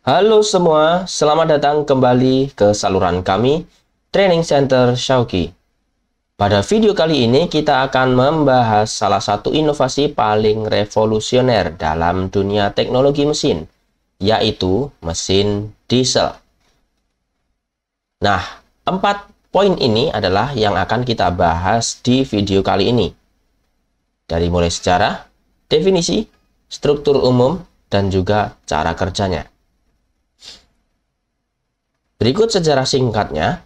Halo semua, selamat datang kembali ke saluran kami, Training Center Shauki. Pada video kali ini kita akan membahas salah satu inovasi paling revolusioner dalam dunia teknologi mesin, yaitu mesin diesel. Nah, 4 poin ini adalah yang akan kita bahas di video kali ini. Dari mulai sejarah, definisi, struktur umum, dan juga cara kerjanya. Berikut sejarah singkatnya,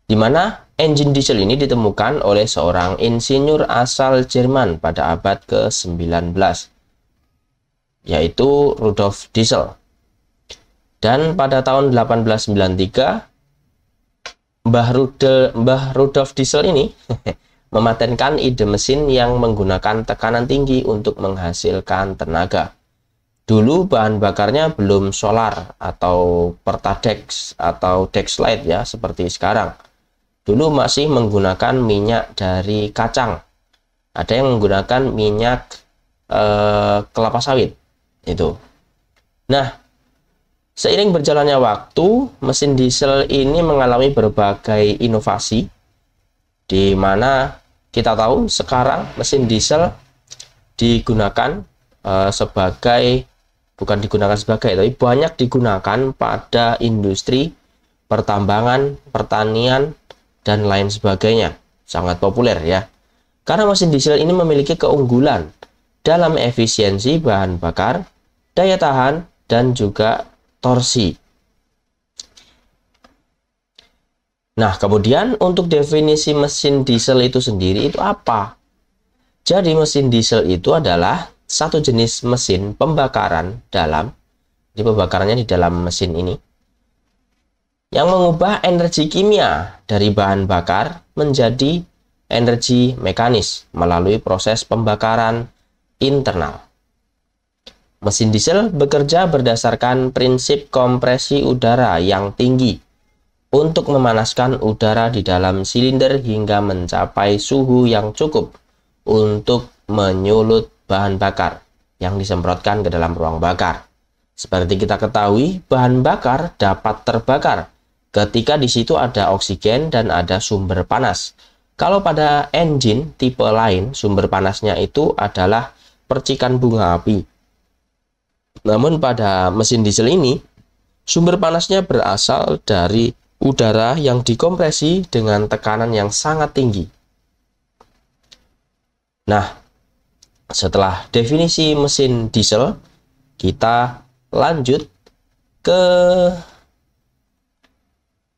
di mana engine diesel ini ditemukan oleh seorang insinyur asal Jerman pada abad ke-19, yaitu Rudolf Diesel. Dan pada tahun 1893, Mbah Rudolf Diesel ini mematenkan ide mesin yang menggunakan tekanan tinggi untuk menghasilkan tenaga. Dulu bahan bakarnya belum solar atau Pertamax atau Dexlite ya seperti sekarang. Dulu masih menggunakan minyak dari kacang. Ada yang menggunakan minyak kelapa sawit itu. Nah, seiring berjalannya waktu, mesin diesel ini mengalami berbagai inovasi, di mana kita tahu sekarang mesin diesel digunakan tapi banyak digunakan pada industri pertambangan, pertanian, dan lain sebagainya. Sangat populer ya. Karena mesin diesel ini memiliki keunggulan dalam efisiensi bahan bakar, daya tahan, dan juga torsi. Nah, kemudian untuk definisi mesin diesel itu sendiri itu apa? Jadi mesin diesel itu adalah satu jenis mesin pembakaran dalam, jadi pembakarannya di dalam mesin ini, yang mengubah energi kimia dari bahan bakar menjadi energi mekanis melalui proses pembakaran internal. Mesin diesel bekerja berdasarkan prinsip kompresi udara yang tinggi untuk memanaskan udara di dalam silinder hingga mencapai suhu yang cukup untuk menyulut bahan bakar yang disemprotkan ke dalam ruang bakar. Seperti kita ketahui, bahan bakar dapat terbakar ketika di situ ada oksigen dan ada sumber panas. Kalau pada engine tipe lain, sumber panasnya itu adalah percikan bunga api. Namun pada mesin diesel ini, sumber panasnya berasal dari udara yang dikompresi dengan tekanan yang sangat tinggi. Nah, setelah definisi mesin diesel, kita lanjut ke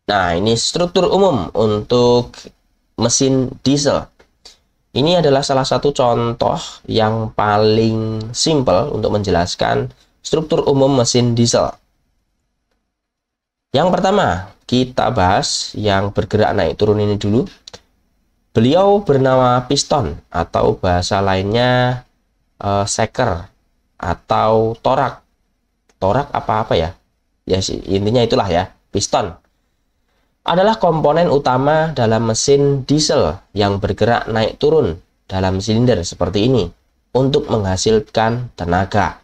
ini struktur umum untuk mesin diesel. Ini adalah salah satu contoh yang paling simpel untuk menjelaskan struktur umum mesin diesel. Yang pertama, kita bahas yang bergerak naik turun ini dulu. Beliau bernama piston atau bahasa lainnya seker atau torak. Torak apa-apa ya? Ya intinya itulah ya, piston. Adalah komponen utama dalam mesin diesel yang bergerak naik turun dalam silinder seperti ini untuk menghasilkan tenaga.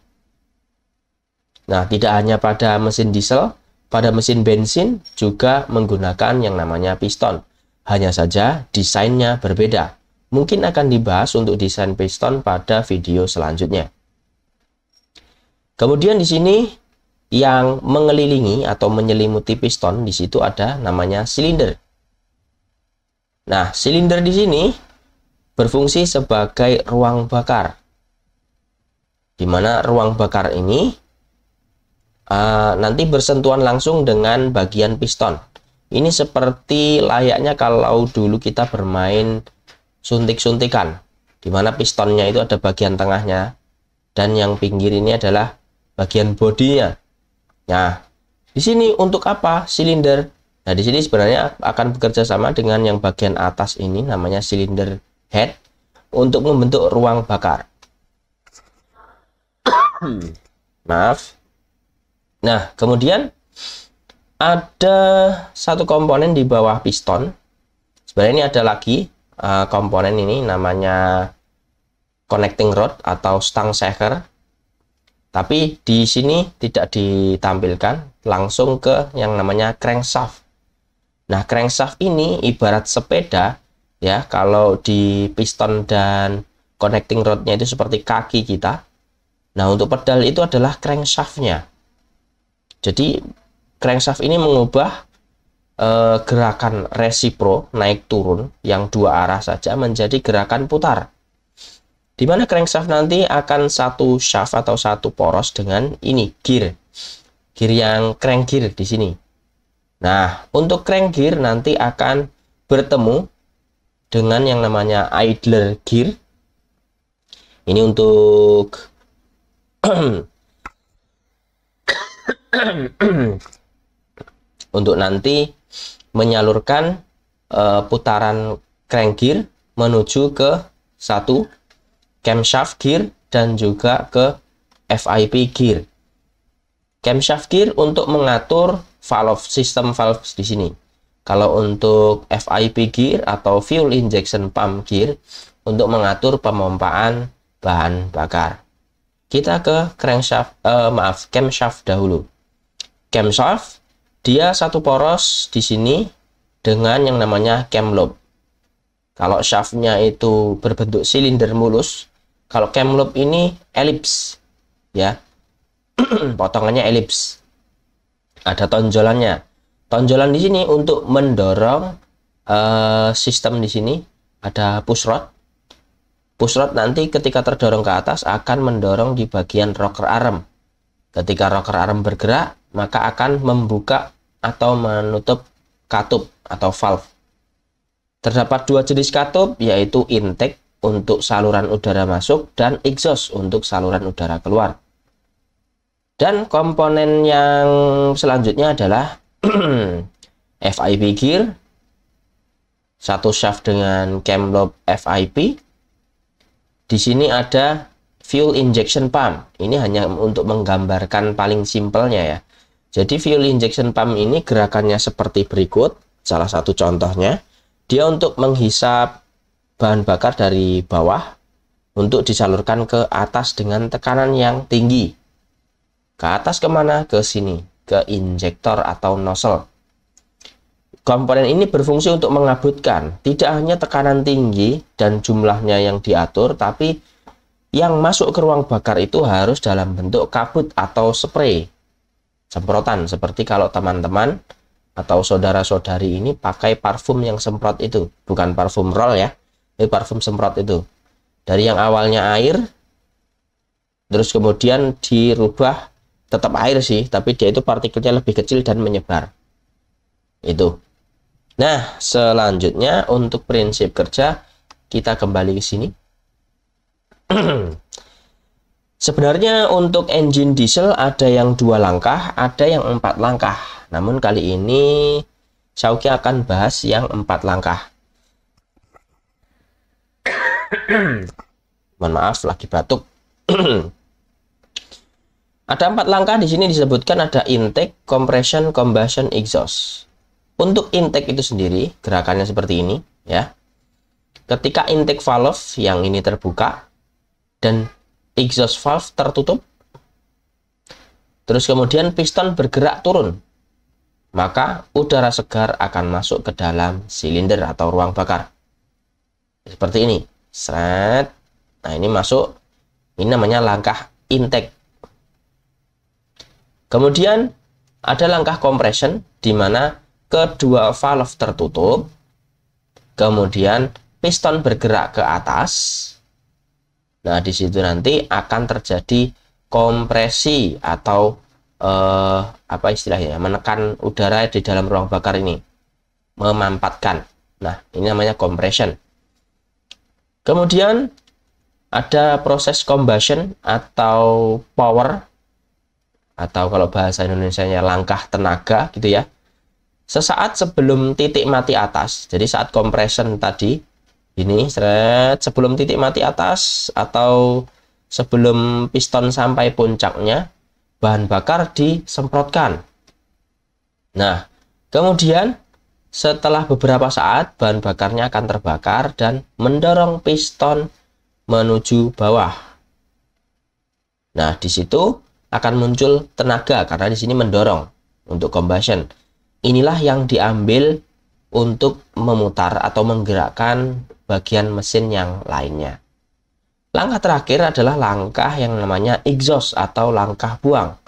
Nah, tidak hanya pada mesin diesel, pada mesin bensin juga menggunakan yang namanya piston. Hanya saja desainnya berbeda. Mungkin akan dibahas untuk desain piston pada video selanjutnya. Kemudian di sini yang mengelilingi atau menyelimuti piston di situ ada namanya silinder. Nah, silinder di sini berfungsi sebagai ruang bakar. Di mana ruang bakar ini nanti bersentuhan langsung dengan bagian piston. Ini seperti layaknya kalau dulu kita bermain suntik-suntikan, di mana pistonnya itu ada bagian tengahnya dan yang pinggir ini adalah bagian bodinya. Nah, di sini untuk apa silinder? Nah, di sini sebenarnya akan bekerja sama dengan yang bagian atas ini namanya silinder head untuk membentuk ruang bakar. Maaf. Nah, kemudian ada satu komponen di bawah piston. Sebenarnya ini ada lagi komponen ini namanya connecting rod atau stang shaker. Tapi di sini tidak ditampilkan, langsung ke yang namanya crankshaft. Nah, crankshaft ini ibarat sepeda ya, kalau di piston dan connecting rodnya itu seperti kaki kita. Nah, untuk pedal itu adalah crankshaftnya. Jadi crankshaft ini mengubah gerakan resipro naik turun yang dua arah saja menjadi gerakan putar. Di mana crankshaft nanti akan satu shaft atau satu poros dengan ini gear yang crank gear di sini. Nah, untuk crank gear nanti akan bertemu dengan yang namanya idler gear. Ini untuk untuk nanti menyalurkan putaran crank gear menuju ke satu camshaft gear dan juga ke FIP gear. Camshaft gear untuk mengatur valve, sistem valve di sini. Kalau untuk FIP gear atau fuel injection pump gear untuk mengatur pemompaan bahan bakar. Kita ke camshaft dahulu. Camshaft dia satu poros di sini dengan yang namanya cam lobe. Kalau shaftnya itu berbentuk silinder mulus, kalau cam lobe ini elips, ya, potongannya elips. Ada tonjolannya. Tonjolan di sini untuk mendorong sistem di sini ada push rod. Push rod nanti ketika terdorong ke atas akan mendorong di bagian rocker arm. Ketika rocker arm bergerak, maka akan membuka atau menutup katup atau valve. Terdapat dua jenis katup, yaitu intake untuk saluran udara masuk dan exhaust untuk saluran udara keluar. Dan komponen yang selanjutnya adalah FIP gear, satu shaft dengan cam lobe FIP. Di sini ada fuel injection pump. Ini hanya untuk menggambarkan paling simpelnya ya. Jadi fuel injection pump ini gerakannya seperti berikut. Salah satu contohnya, dia untuk menghisap bahan bakar dari bawah untuk disalurkan ke atas dengan tekanan yang tinggi. Ke atas kemana? Ke sini, ke injektor atau nozzle. Komponen ini berfungsi untuk mengabutkan tidak hanya tekanan tinggi dan jumlahnya yang diatur, tapi yang masuk ke ruang bakar itu harus dalam bentuk kabut atau spray, semprotan. Seperti kalau teman-teman atau saudara-saudari ini pakai parfum yang semprot itu, bukan parfum roll ya, ini parfum semprot itu. Dari yang awalnya air, terus kemudian dirubah tetap air sih, tapi dia itu partikelnya lebih kecil dan menyebar. Itu. Nah, selanjutnya untuk prinsip kerja kita kembali ke sini. Sebenarnya untuk engine diesel ada yang 2 langkah, ada yang 4 langkah. Namun kali ini Syauqi akan bahas yang 4 langkah. Mohon maaf, lagi batuk. Ada 4 langkah di sini disebutkan, ada intake, compression, combustion, exhaust. Untuk intake itu sendiri gerakannya seperti ini ya. Ketika intake valve yang ini terbuka dan exhaust valve tertutup, terus kemudian piston bergerak turun, maka udara segar akan masuk ke dalam silinder atau ruang bakar. Seperti ini. Seret. Nah, ini masuk. Ini namanya langkah intake. Kemudian ada langkah compression di mana kedua valve tertutup, kemudian piston bergerak ke atas. Nah, di situ nanti akan terjadi kompresi atau apa istilahnya, menekan udara di dalam ruang bakar ini, memampatkan. Nah, ini namanya compression. Kemudian ada proses combustion atau power, atau kalau bahasa Indonesianya langkah tenaga gitu ya. Sesaat sebelum titik mati atas, jadi saat compression tadi ini seret, sebelum titik mati atas atau sebelum piston sampai puncaknya, bahan bakar disemprotkan. Nah, kemudian setelah beberapa saat bahan bakarnya akan terbakar dan mendorong piston menuju bawah. Nah, di situ akan muncul tenaga karena di sini mendorong untuk combustion. Inilah yang diambil untuk memutar atau menggerakkan bagian mesin yang lainnya. Langkah terakhir adalah langkah yang namanya exhaust atau langkah buang.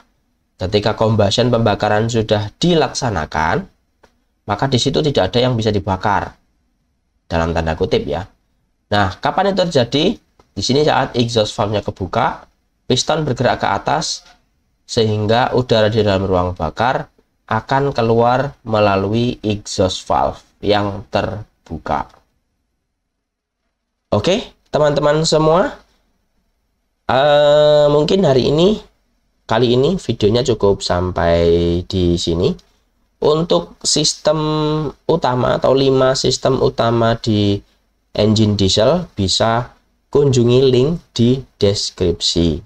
Ketika combustion pembakaran sudah dilaksanakan, maka di situ tidak ada yang bisa dibakar. Dalam tanda kutip ya. Nah, kapan itu terjadi? Di sini saat exhaust valve-nya kebuka, piston bergerak ke atas sehingga udara di dalam ruang bakar akan keluar melalui exhaust valve yang terbuka. Oke, teman-teman semua. Mungkin kali ini videonya cukup sampai di sini. Untuk sistem utama atau 5 sistem utama di engine diesel bisa kunjungi link di deskripsi.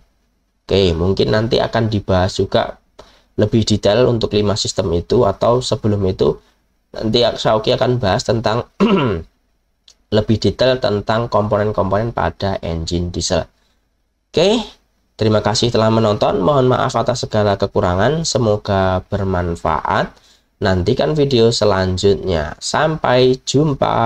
Oke, mungkin nanti akan dibahas juga lebih detail untuk 5 sistem itu, atau sebelum itu nanti Xiaoki akan bahas tentang lebih detail tentang komponen-komponen pada engine diesel. Oke, terima kasih telah menonton. Mohon maaf atas segala kekurangan. Semoga bermanfaat. Nantikan video selanjutnya. Sampai jumpa.